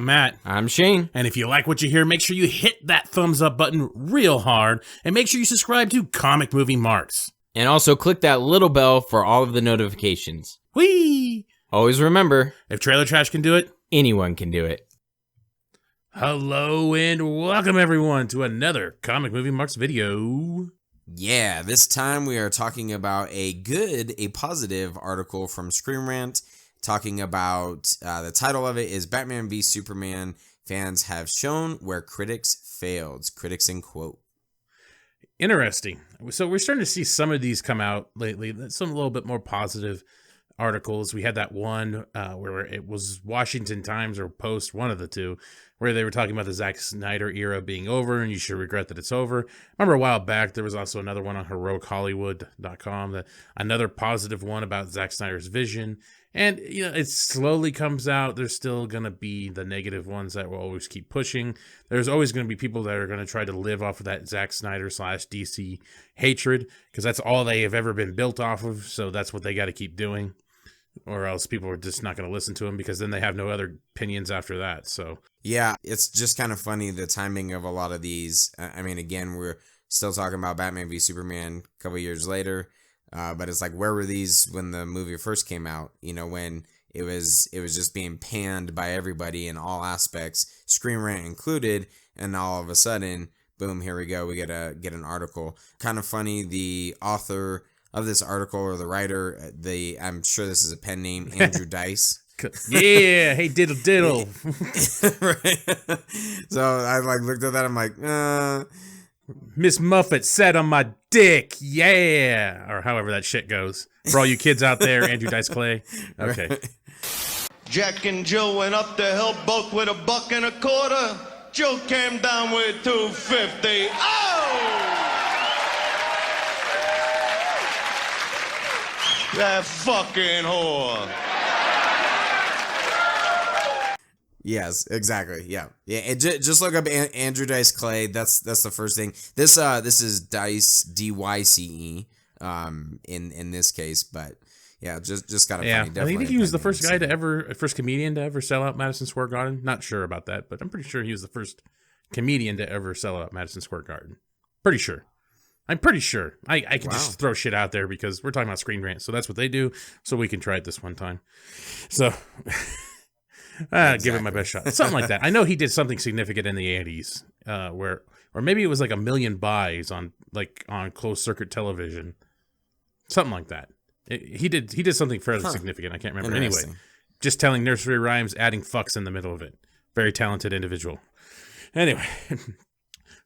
Matt. I'm Shane. And if you like what you hear, make sure you hit that thumbs up button real hard, and make sure you subscribe to Comic Movie Marks. And also click that little bell for all of the notifications. Whee! Always remember, if Trailer Trash can do it, anyone can do it. Hello and welcome everyone to another Comic Movie Marks video. Yeah, this time we are talking about a positive article from Rant, talking about, the title of it is Batman v Superman, fans have shown where critics failed. Critics in quote. Interesting. So we're starting to see some of these come out lately, some a little bit more positive articles. We had that one where it was Washington Times or Post, one of the two, where they were talking about the Zack Snyder era being over and you should regret that it's over. I remember a while back there was also another one on heroichollywood.com, that another positive one about Zack Snyder's vision. And you know, it slowly comes out. There's still going to be the negative ones that will always keep pushing. There's always going to be people that are going to try to live off of that Zack Snyder / DC hatred, because that's all they have ever been built off of. So that's what they got to keep doing, or else people are just not going to listen to them, because then they have no other opinions after that. So yeah, it's just kind of funny, the timing of a lot of these. I mean, again, we're still talking about Batman v Superman a couple years later, but it's like, where were these when the movie first came out? You know, when it was just being panned by everybody in all aspects, Screen Rant included, and all of a sudden, boom, here we go, we get an article. Kind of funny, the author of this article, or the writer, I'm sure this is a pen name, Andrew Dice. Yeah, hey diddle. Right. So I looked at that, I'm like, Miss Muffet sat on my dick, yeah, or however that shit goes. For all you kids out there, Andrew Dice Clay. Okay. Right. Jack and Jill went up the hill, both with $1.25. Jill came down with $2.50. Oh! That fucking whore. Yes, exactly. Yeah. Just look up Andrew Dice Clay. That's the first thing. This is Dice, DYCE. In this case, but yeah, just kind of funny. Definitely. I think he was the first comedian to ever sell out Madison Square Garden. Not sure about that, but I'm pretty sure he was the first comedian to ever sell out Madison Square Garden. Pretty sure. I'm pretty sure. I can just throw shit out there because we're talking about Screen Rant, so that's what they do. So we can try it this one time. So exactly. Give it my best shot. Something like that. I know he did something significant in the 80s, or maybe it was like 1 million buys on closed circuit television, something like that. He did something fairly significant. I can't remember. Anyway, just telling nursery rhymes, adding fucks in the middle of it. Very talented individual. Anyway.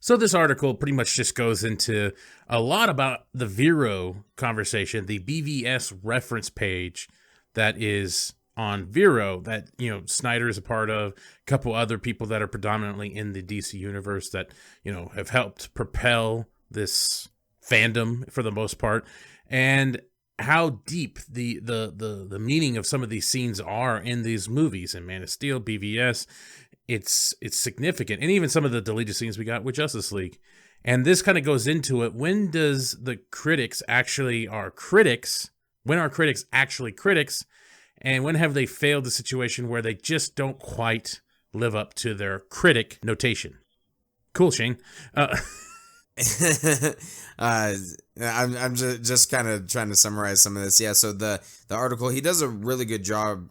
So this article pretty much just goes into a lot about the Vero conversation, the BvS reference page that is on Vero that, you know, Snyder is a part of, a couple other people that are predominantly in the DC universe that, you know, have helped propel this fandom for the most part, and how deep the meaning of some of these scenes are in these movies. And Man of Steel, BvS, it's significant. And even some of the deleted scenes we got with Justice League. And this kind of goes into it. When does the critics actually are critics? When are critics actually critics? And when have they failed the situation where they just don't quite live up to their critic notation? Cool, Shane. I'm just kind of trying to summarize some of this. Yeah, so the article, he does a really good job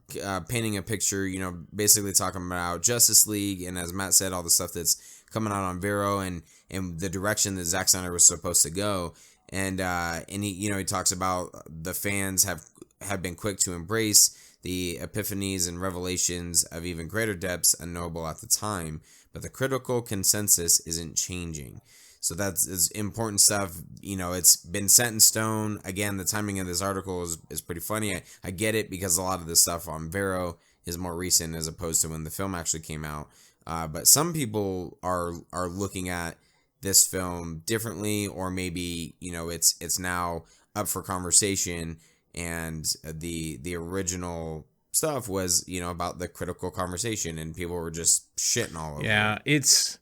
painting a picture, you know, basically talking about Justice League, and as Matt said, all the stuff that's coming out on Vero and the direction that Zack Snyder was supposed to go. And he, you know, he talks about the fans have been quick to embrace the epiphanies and revelations of even greater depths unknowable at the time, but the critical consensus isn't changing. So that's important stuff. You know, it's been set in stone. Again, the timing of this article is pretty funny. I get it, because a lot of this stuff on Vero is more recent as opposed to when the film actually came out. But some people are looking at this film differently, or maybe, you know, it's now up for conversation, and the original stuff was, you know, about the critical conversation, and people were just shitting all over. Yeah, it's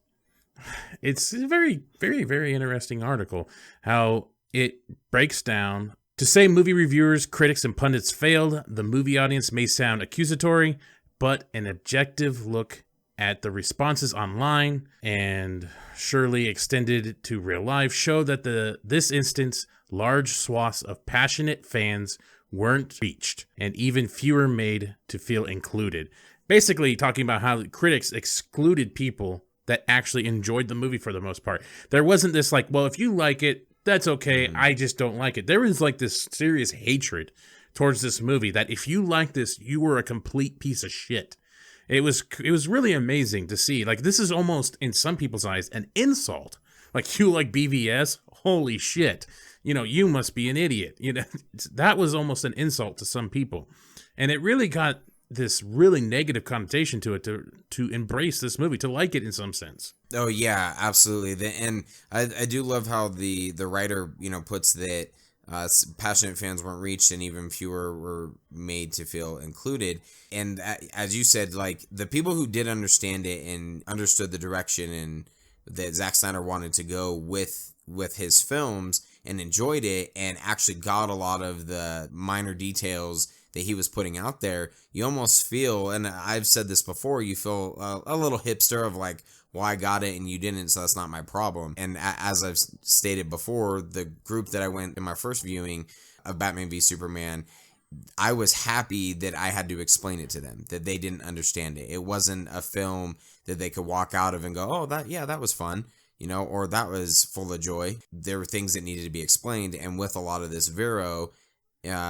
a very, very, very interesting article, how it breaks down. To say movie reviewers, critics, and pundits failed the movie audience may sound accusatory, but an objective look at the responses online and surely extended to real life show that this instance, large swaths of passionate fans weren't reached, and even fewer made to feel included. Basically talking about how critics excluded people that actually enjoyed the movie for the most part. There wasn't this like, well, if you like it, that's okay, I just don't like it. There was like this serious hatred towards this movie that if you like this, you were a complete piece of shit. It was really amazing to see. Like, this is almost, in some people's eyes, an insult. Like, you like BvS? Holy shit. You know, you must be an idiot. You know, that was almost an insult to some people. And it really got this really negative connotation to it to embrace this movie, to like it in some sense. Oh, yeah, absolutely. And I do love how the writer, you know, puts that passionate fans weren't reached and even fewer were made to feel included. And as you said, like, the people who did understand it and understood the direction and that Zack Snyder wanted to go with his films and enjoyed it and actually got a lot of the minor details that he was putting out there, you almost feel, and I've said this before, you feel a little hipster of like, well, I got it and you didn't, so that's not my problem. And as I've stated before, the group that I went in my first viewing of Batman v Superman, I was happy that I had to explain it to them, that they didn't understand it. It wasn't a film that they could walk out of and go, oh, that was fun, you know, or that was full of joy. There were things that needed to be explained, and with a lot of this Vero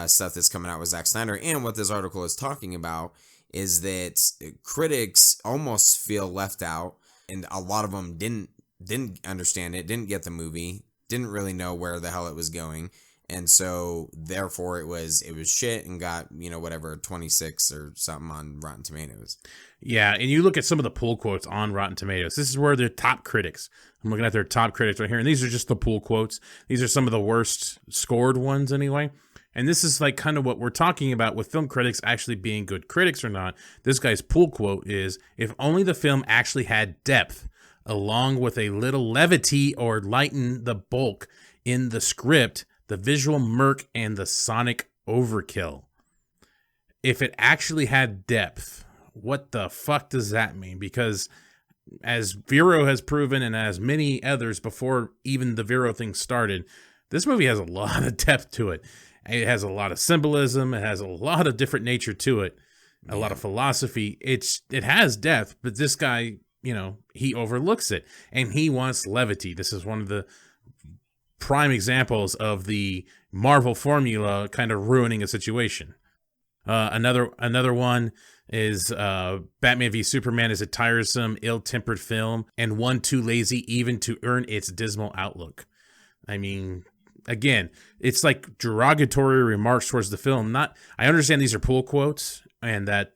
stuff that's coming out with Zack Snyder, and what this article is talking about, is that critics almost feel left out, and a lot of them didn't understand it, didn't get the movie, didn't really know where the hell it was going, and so therefore it was shit and got, you know, whatever, 26 or something on Rotten Tomatoes. Yeah, and you look at some of the pull quotes on Rotten Tomatoes. This is where their top critics. I'm looking at their top critics right here, and these are just the pull quotes. These are some of the worst scored ones anyway. And this is like kind of what we're talking about with film critics actually being good critics or not. This guy's pull quote is, if only the film actually had depth, along with a little levity or lighten the bulk in the script, the visual murk, and the sonic overkill. If it actually had depth, what the fuck does that mean? Because as Vero has proven, and as many others before even the Vero thing started, this movie has a lot of depth to it. It has a lot of symbolism. It has a lot of different nature to it. A lot of philosophy. It has depth, but this guy, you know, he overlooks it, and he wants levity. This is one of the prime examples of the Marvel formula kind of ruining a situation. Another one is Batman v Superman is a tiresome, ill-tempered film and one too lazy even to earn its dismal outlook. I mean, again, it's like derogatory remarks towards the film. I understand these are pull quotes and that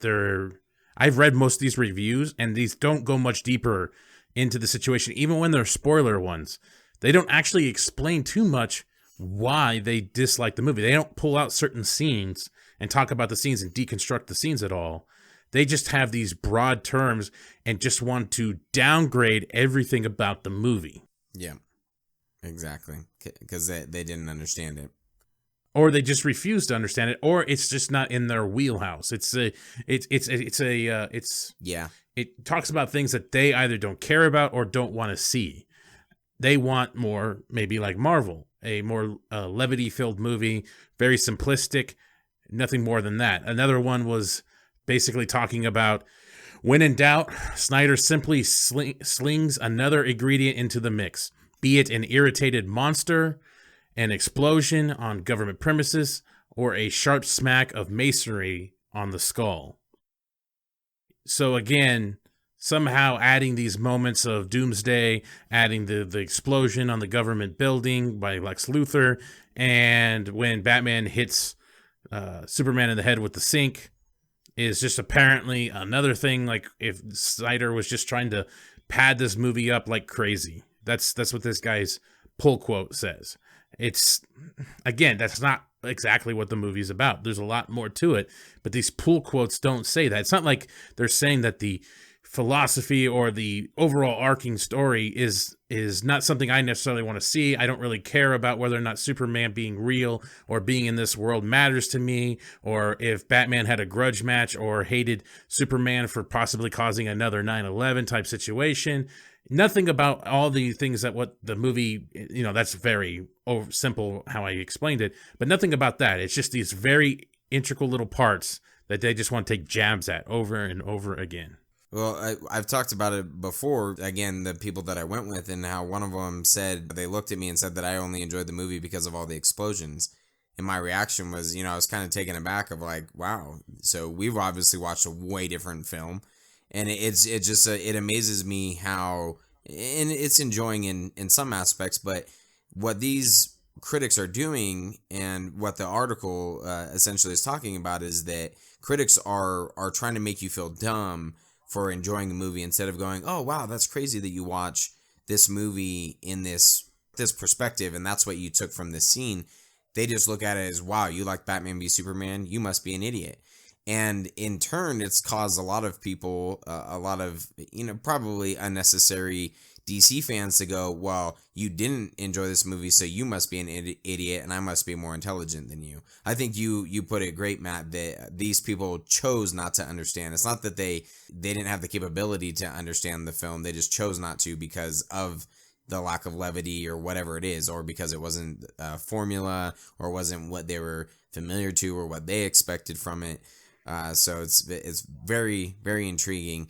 I've read most of these reviews, and these don't go much deeper into the situation. Even when they're spoiler ones, they don't actually explain too much why they dislike the movie. They don't pull out certain scenes and talk about the scenes and deconstruct the scenes at all. They just have these broad terms and just want to downgrade everything about the movie. Yeah. Exactly, because they didn't understand it, or they just refuse to understand it, or it's just not in their wheelhouse. It talks about things that they either don't care about or don't want to see. They want more, maybe like Marvel, a more levity-filled movie, very simplistic, nothing more than that. Another one was basically talking about, when in doubt, Snyder simply slings another ingredient into the mix. Be it an irritated monster, an explosion on government premises, or a sharp smack of masonry on the skull. So again, somehow adding these moments of doomsday, adding the explosion on the government building by Lex Luthor, and when Batman hits Superman in the head with the sink, is just apparently another thing, like if Snyder was just trying to pad this movie up like crazy. That's what this guy's pull quote says. It's, again, that's not exactly what the movie's about. There's a lot more to it, but these pull quotes don't say that. It's not like they're saying that the philosophy or the overall arcing story is not something I necessarily want to see. I don't really care about whether or not Superman being real or being in this world matters to me, or if Batman had a grudge match or hated Superman for possibly causing another 9/11 type situation. Nothing about all the things that what the movie, that's very simple how I explained it, but nothing about that. It's just these very integral little parts that they just want to take jabs at over and over again. Well, I've talked about it before, again, the people that I went with, and how one of them said, they looked at me and said that I only enjoyed the movie because of all the explosions. And my reaction was, I was kind of taken aback of like, wow, so we've obviously watched a way different film. And it amazes me how, and it's enjoying in some aspects, but what these critics are doing and what the article essentially is talking about is that critics are trying to make you feel dumb for enjoying a movie instead of going, oh, wow, that's crazy that you watch this movie in this perspective and that's what you took from this scene. They just look at it as, wow, you like Batman v Superman? You must be an idiot. And in turn, it's caused a lot of people, a lot of, probably unnecessary DC fans to go, well, you didn't enjoy this movie, so you must be an idiot and I must be more intelligent than you. I think you put it great, Matt, that these people chose not to understand. It's not that they didn't have the capability to understand the film. They just chose not to because of the lack of levity or whatever it is, or because it wasn't a formula or wasn't what they were familiar to or what they expected from it. So it's very, very intriguing.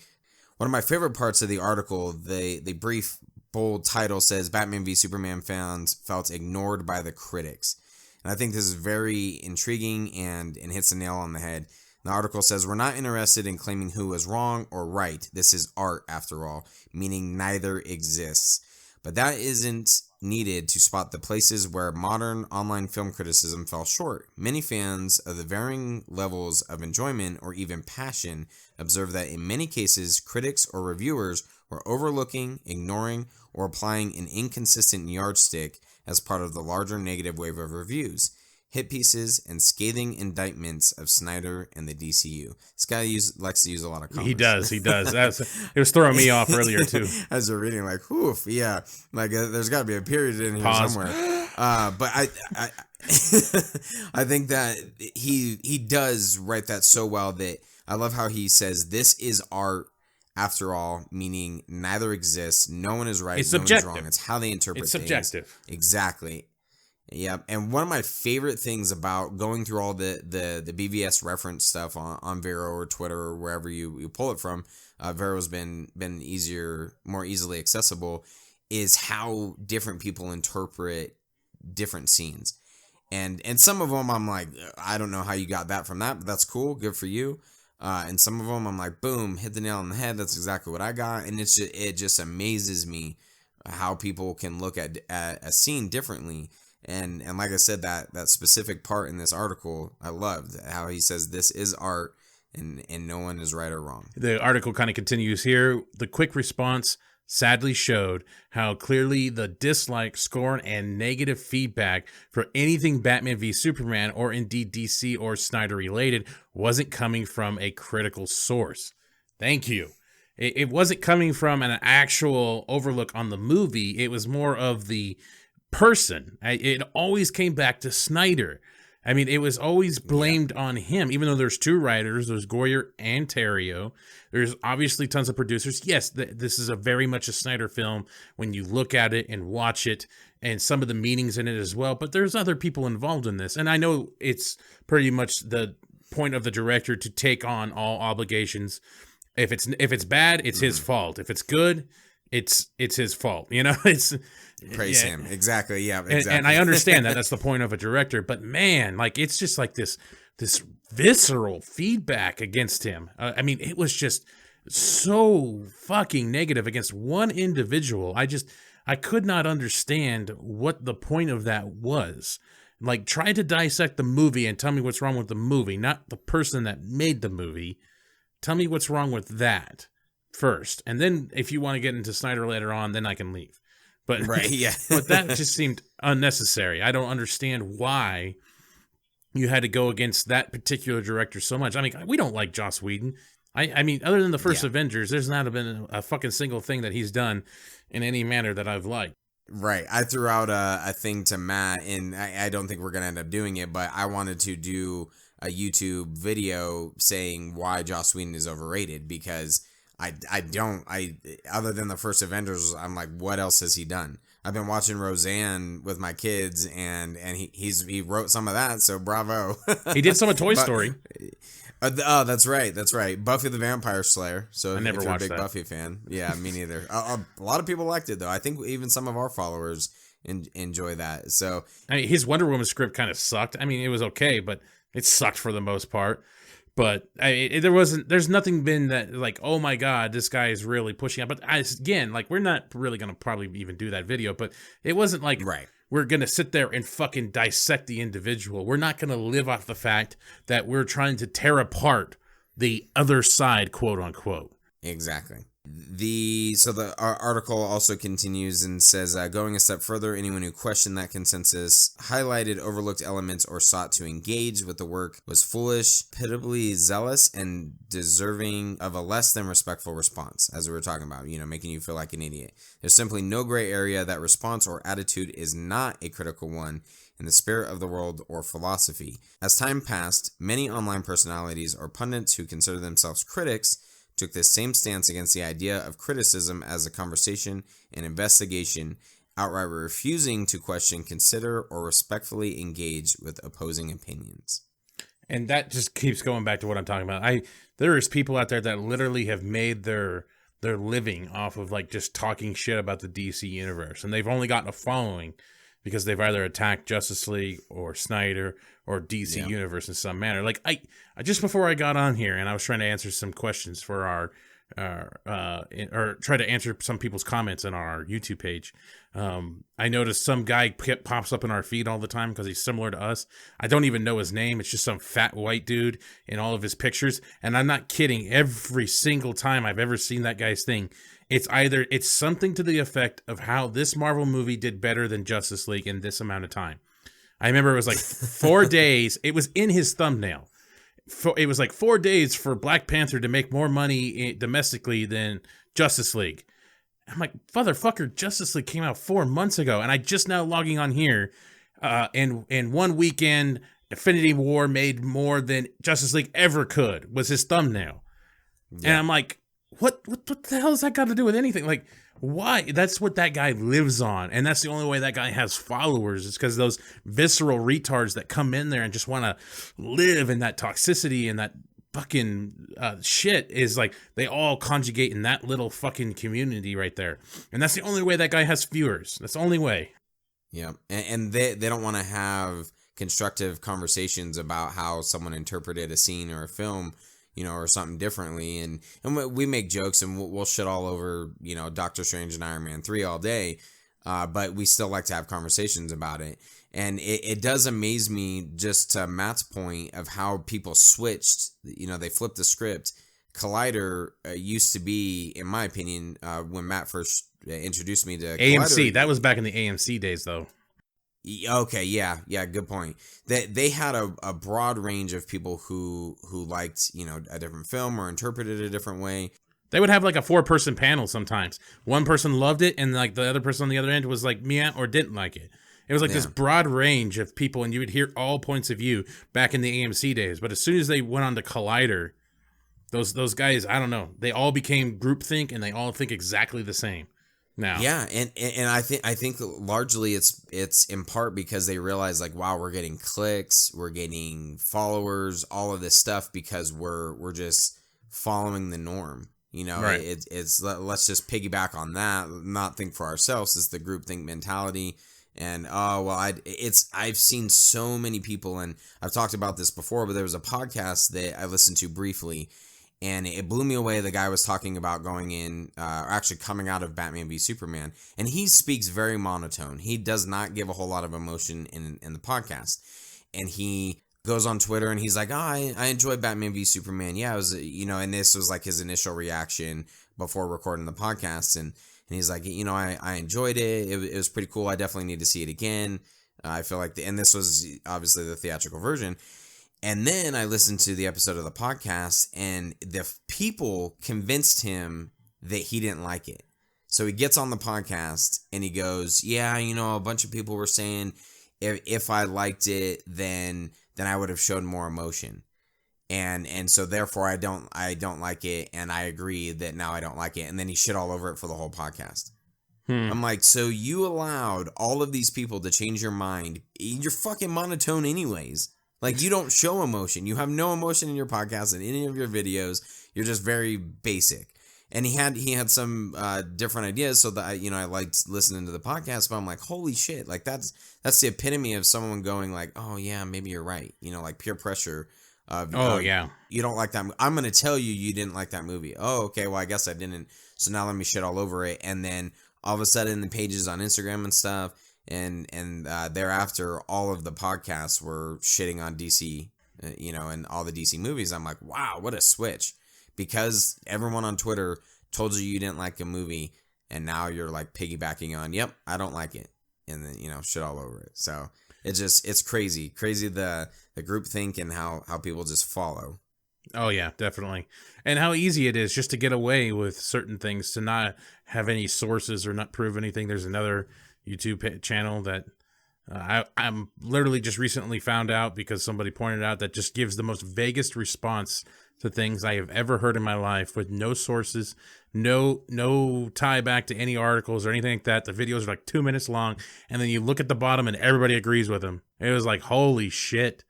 One of my favorite parts of the article, the brief, bold title says, Batman v Superman fans felt ignored by the critics. And I think this is very intriguing and hits the nail on the head. The article says, we're not interested in claiming who is wrong or right. This is art, after all, meaning neither exists. But that isn't needed to spot the places where modern online film criticism fell short. Many fans of the varying levels of enjoyment or even passion observe that in many cases, critics or reviewers were overlooking, ignoring, or applying an inconsistent yardstick as part of the larger negative wave of reviews, hit pieces, and scathing indictments of Snyder and the DCU. This guy likes to use a lot of commas. He does. It was throwing me off earlier, too. As you're reading, like, oof, yeah. Like, there's got to be a period in here Pause. somewhere. But I I think that he does write that so well that I love how he says, this is art after all, meaning neither exists. No one is right. It's no subjective. one is wrong. It's how they interpret It's things. subjective. Exactly. Yeah, and one of my favorite things about going through all the BvS reference stuff on Vero or Twitter or wherever you pull it from, Vero's been more easily accessible, is how different people interpret different scenes. And some of them I'm like, I don't know how you got that from that, but that's cool, good for you. And some of them I'm like, boom, hit the nail on the head, that's exactly what I got. And it just amazes me how people can look at a scene differently. And like I said, that specific part in this article, I loved how he says this is art and no one is right or wrong. The article kind of continues here. The quick response sadly showed how clearly the dislike, scorn, and negative feedback for anything Batman v Superman or indeed DC or Snyder related wasn't coming from a critical source. Thank you. It wasn't coming from an actual overlook on the movie. It was more of the person. It always came back to Snyder. I mean, it was always blamed on him, even though there's two writers, there's Goyer and Terrio. There's obviously tons of producers. Yes, this is a very much a Snyder film when you look at it and watch it, and some of the meanings in it as well, but there's other people involved in this. And I know it's pretty much the point of the director to take on all obligations. If it's bad, it's his fault. If it's good, it's his fault. It's praise him. Exactly. Yeah. Exactly. And I understand that that's the point of a director, but man, like it's just like this visceral feedback against him. I mean, it was just so fucking negative against one individual. I could not understand what the point of that was. Like, try to dissect the movie and tell me what's wrong with the movie, not the person that made the movie. Tell me what's wrong with that first. And then if you want to get into Snyder later on, then I can leave. But, right, yeah. But that just seemed unnecessary. I don't understand why you had to go against that particular director so much. I mean, we don't like Joss Whedon. I mean, other than the first Yeah. Avengers, there's not been a fucking single thing that he's done in any manner that I've liked. Right. I threw out a thing to Matt, and I don't think we're going to end up doing it, but I wanted to do a YouTube video saying why Joss Whedon is overrated, because other than the first Avengers, I'm like, what else has he done? I've been watching Roseanne with my kids, and he wrote some of that, so bravo. He did some of Toy Story. Oh, that's right. Buffy the Vampire Slayer. So I never if you're a watched big that. Buffy fan, yeah, me neither. A lot of people liked it though. I think even some of our followers enjoy that. So I mean, his Wonder Woman script kind of sucked. I mean, it was okay, but it sucked for the most part. But there's nothing been that like, oh my God, this guy is really pushing out. But again, like, we're not really going to probably even do that video, but it wasn't like we're going to sit there and fucking dissect the individual. We're not going to live off the fact that we're trying to tear apart the other side, quote unquote. Exactly. The article also continues and says, going a step further, anyone who questioned that consensus, highlighted overlooked elements, or sought to engage with the work was foolish, pitiably zealous, and deserving of a less than respectful response, as we were talking about, making you feel like an idiot. There's simply no gray area. That response or attitude is not a critical one in the spirit of the world or philosophy. As time passed, many online personalities or pundits who consider themselves critics took this same stance against the idea of criticism as a conversation and investigation, outright refusing to question, consider, or respectfully engage with opposing opinions. And that just keeps going back to what I'm talking about. There is people out there that literally have made their living off of like just talking shit about the DC universe, and they've only gotten a following because they've either attacked Justice League or Snyder or DC Universe in some manner. Like I just before I got on here and I was trying to answer some questions for or try to answer some people's comments on our YouTube page. I noticed some guy pops up in our feed all the time because he's similar to us. I don't even know his name. It's just some fat white dude in all of his pictures. And I'm not kidding. Every single time I've ever seen that guy's thing, it's something to the effect of how this Marvel movie did better than Justice League in this amount of time. I remember it was like 4 days. It was in his thumbnail. It was like 4 days for Black Panther to make more money domestically than Justice League. I'm like, motherfucker, Justice League came out 4 months ago, and I just now logging on here, and one weekend, Infinity War made more than Justice League ever could, was his thumbnail. Yeah. And I'm like, what the hell has that got to do with anything? Like, why? That's what that guy lives on, and that's the only way that guy has followers, is because those visceral retards that come in there and just want to live in that toxicity and that fucking shit is like, they all conjugate in that little fucking community right there. And that's the only way that guy has viewers. That's the only way. Yeah. And they don't want to have constructive conversations about how someone interpreted a scene or a film, or something differently. And we make jokes and we'll shit all over, Doctor Strange and Iron Man 3 all day. But we still like to have conversations about it. And it does amaze me, just to Matt's point, of how people switched, they flipped the script. Collider used to be, in my opinion, when Matt first introduced me to AMC. Collider, that was back in the AMC days, though. Okay, yeah, good point. They had a broad range of people who liked, a different film or interpreted it a different way. They would have like a 4-person panel sometimes. One person loved it, and like the other person on the other end was like meh or didn't like it. It was like this broad range of people, and you would hear all points of view back in the AMC days. But as soon as they went on to Collider, those guys, I don't know, they all became groupthink, and they all think exactly the same now. Yeah, and I think largely it's in part because they realize, like, wow, we're getting clicks, we're getting followers, all of this stuff because we're just following the norm. Right. It's let's just piggyback on that, not think for ourselves. It's the groupthink mentality. And I've seen so many people, and I've talked about this before, but there was a podcast that I listened to briefly, and it blew me away. The guy was talking about going in, or actually coming out of Batman v Superman, and he speaks very monotone. He does not give a whole lot of emotion in the podcast, and he goes on Twitter and he's like, I enjoyed Batman v Superman. Yeah, it was, and this was like his initial reaction before recording the podcast, and he's like, I enjoyed it. It was pretty cool. I definitely need to see it again. I feel like, and this was obviously the theatrical version. And then I listened to the episode of the podcast, and the people convinced him that he didn't like it. So he gets on the podcast and he goes, yeah, a bunch of people were saying if I liked it, then I would have showed more emotion. And so therefore I don't like it, and I agree that now I don't like it. And then he shit all over it for the whole podcast. I'm like, so you allowed all of these people to change your mind. You're fucking monotone anyways. Like, you don't show emotion. You have no emotion in your podcast and any of your videos. You're just very basic. And he had some different ideas, so that I liked listening to the podcast. But I'm like, holy shit! Like that's the epitome of someone going like, oh yeah, maybe you're right. Like peer pressure. Yeah. You don't like that. I'm gonna tell you didn't like that movie. Oh, okay. Well, I guess I didn't. So now let me shit all over it. And then all of a sudden, the pages on Instagram and stuff, and thereafter, all of the podcasts were shitting on DC, and all the DC movies. I'm like, wow, what a switch. Because everyone on Twitter told you didn't like a movie, and now you're like piggybacking on, yep, I don't like it, and then shit all over it. So it's crazy the groupthink and how people just follow. Oh yeah, definitely, and how easy it is just to get away with certain things, to not have any sources or not prove anything. There's another YouTube channel that I'm literally just recently found out because somebody pointed out, that just gives the most vaguest response to things I have ever heard in my life, with no sources, no tie back to any articles or anything like that. The videos are like 2 minutes long, and then you look at the bottom and everybody agrees with him. It was like, holy shit,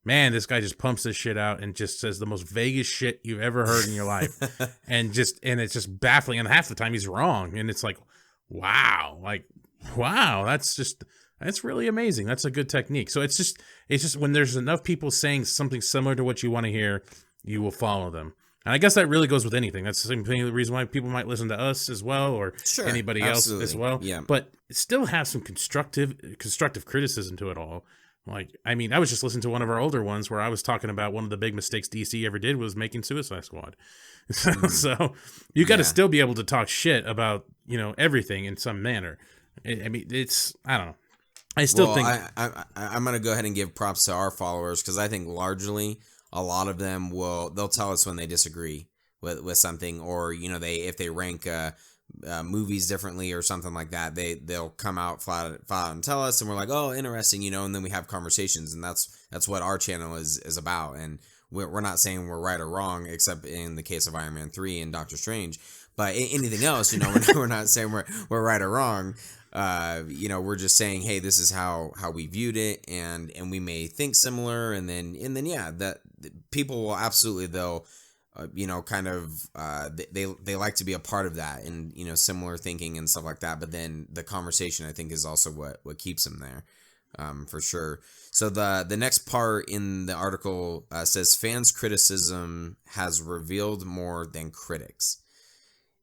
man, this guy just pumps this shit out and just says the most vaguest shit you've ever heard in your life. and it's just baffling, and half the time he's wrong, and it's like, wow, that's really amazing. That's a good technique. So it's just when there's enough people saying something similar to what you want to hear, you will follow them. And I guess that really goes with anything. That's the same thing, the reason why people might listen to us as well, or anybody else as well. Yeah. But still have some constructive criticism to it all. Like, I mean, I was just listening to one of our older ones where I was talking about one of the big mistakes DC ever did was making Suicide Squad. So you got to still be able to talk shit about, everything in some manner. I mean, I don't know. I still think I'm going to go ahead and give props to our followers, because I think largely a lot of them they'll tell us when they disagree with something, or if they rank movies differently or something like that, they'll come out flat out and tell us, and we're like, oh, interesting, and then we have conversations, and that's what our channel is about. And we're not saying we're right or wrong, except in the case of Iron Man 3 and Doctor Strange. But anything else, we're not saying we're right or wrong. We're just saying, hey, this is how we viewed it, and we may think similar, and then yeah, that people will absolutely, they'll they like to be a part of that, and similar thinking and stuff like that. But then the conversation, I think, is also what keeps them there, for sure. So the next part in the article says fans' criticism has revealed more than critics.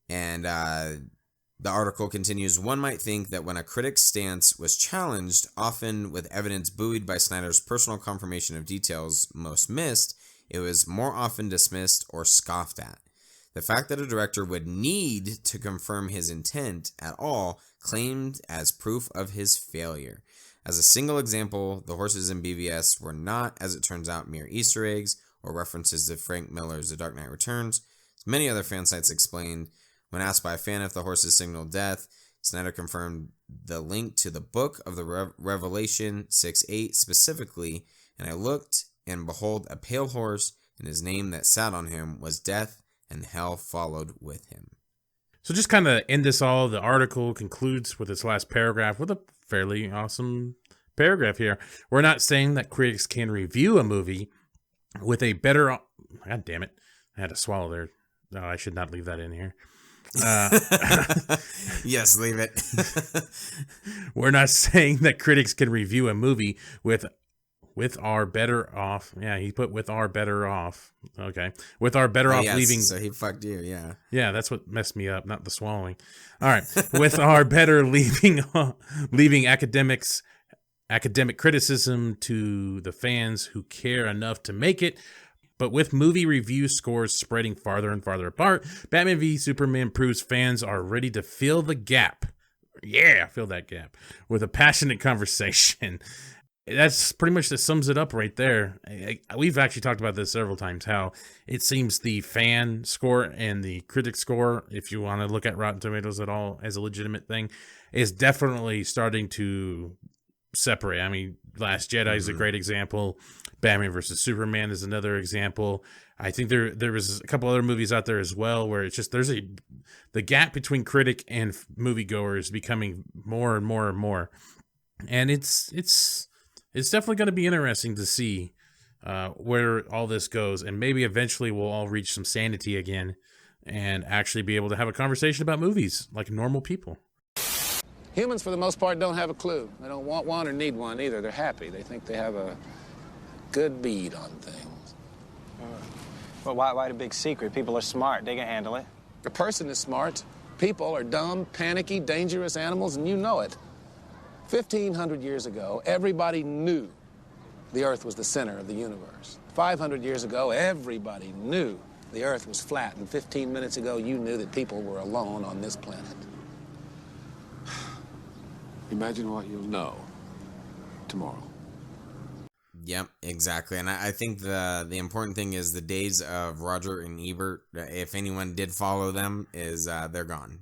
And the article continues, one might think that when a critic's stance was challenged, often with evidence buoyed by Snyder's personal confirmation of details most missed, it was more often dismissed or scoffed at. The fact that a director would need to confirm his intent at all claimed as proof of his failure. As a single example, the horses in BvS were not, as it turns out, mere Easter eggs or references to Frank Miller's The Dark Knight Returns. As many other fan sites explained, when asked by a fan if the horses signaled death, Snyder confirmed the link to the book of the Revelation 6:8 specifically, and I looked, and behold, a pale horse, and his name that sat on him was Death, and hell followed with him. So just kind of end this all, the article concludes with its last paragraph with a fairly awesome paragraph here. We're not saying that critics can review a movie with a better... God damn it. I had to swallow there. No, I should not leave that in here. Yes, leave it. We're not saying that critics can review a movie with our better off. Yeah, he put with our better off. Okay. With our better off leaving. So he fucked you, yeah. Yeah, that's what messed me up, not the swallowing. All right. With our better leaving academic criticism to the fans who care enough to make it. But with movie review scores spreading farther and farther apart, Batman v Superman proves fans are ready to fill the gap. Yeah, fill that gap with a passionate conversation. that's pretty much that sums it up right there. We've actually talked about this several times, how it seems the fan score and the critic score, if you want to look at Rotten Tomatoes at all as a legitimate thing, is definitely starting to separate. I mean, Last Jedi is a great example. Batman versus Superman is another example. I think there was a couple other movies out there as well where it's just the gap between critic and moviegoer is becoming more and more and more, and it's definitely going to be interesting to see where all this goes, and maybe eventually we'll all reach some sanity again and actually be able to have a conversation about movies like normal people. Humans, for the most part, don't have a clue. They don't want one or need one either. They're happy. They think they have a good bead on things. Well, why the big secret? People are smart. They can handle it. A person is smart. People are dumb, panicky, dangerous animals, and you know it. 1,500 years ago, everybody knew the Earth was the center of the universe. 500 years ago, everybody knew the Earth was flat. And 15 minutes ago, you knew that people were alone on this planet. Imagine what you'll know tomorrow. Yep, exactly. And I think the important thing is the days of Roger and Ebert, if anyone did follow them, is they're gone.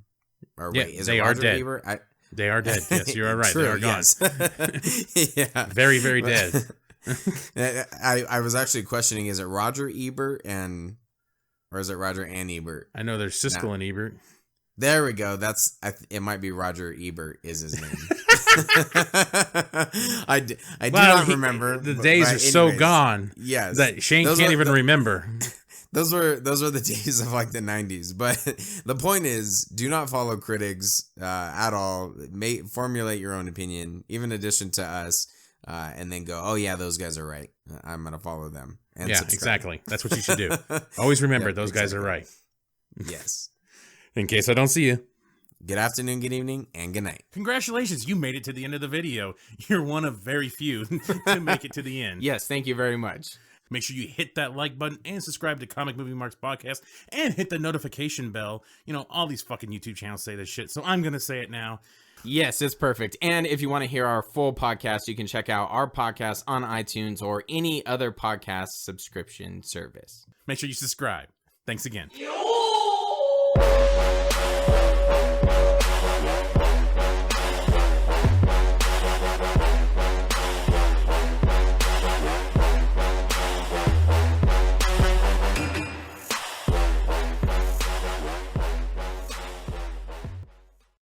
Or Yeah, wait, is they it are Roger dead. Ebert? They are dead. Yes, you are right. True, they are gone. yes. Yeah. Very, very dead. I was actually questioning, is it Roger Ebert or is it Roger and Ebert? I know there's Siskel and Ebert. There we go. It might be Roger Ebert is his name. I do not remember. The days are so gone. Yes, that Shane can't even remember. Those were the days of like the 90s. But the point is, do not follow critics at all. Formulate your own opinion, even in addition to us, and then go, oh yeah, those guys are right. I'm gonna follow them. And yeah, subscribe. exactly. That's what you should do. Always remember, those guys are right. Yes. In case I don't see you. Good afternoon, good evening, and good night. Congratulations, you made it to the end of the video. You're one of very few to make it to the end. Yes, thank you very much. Make sure you hit that like button and subscribe to Comic Movie Marks Podcast and hit the notification bell. You know, all these fucking YouTube channels say this shit, so I'm going to say it now. Yes, it's perfect. And if you want to hear our full podcast, you can check out our podcast on iTunes or any other podcast subscription service. Make sure you subscribe. Thanks again.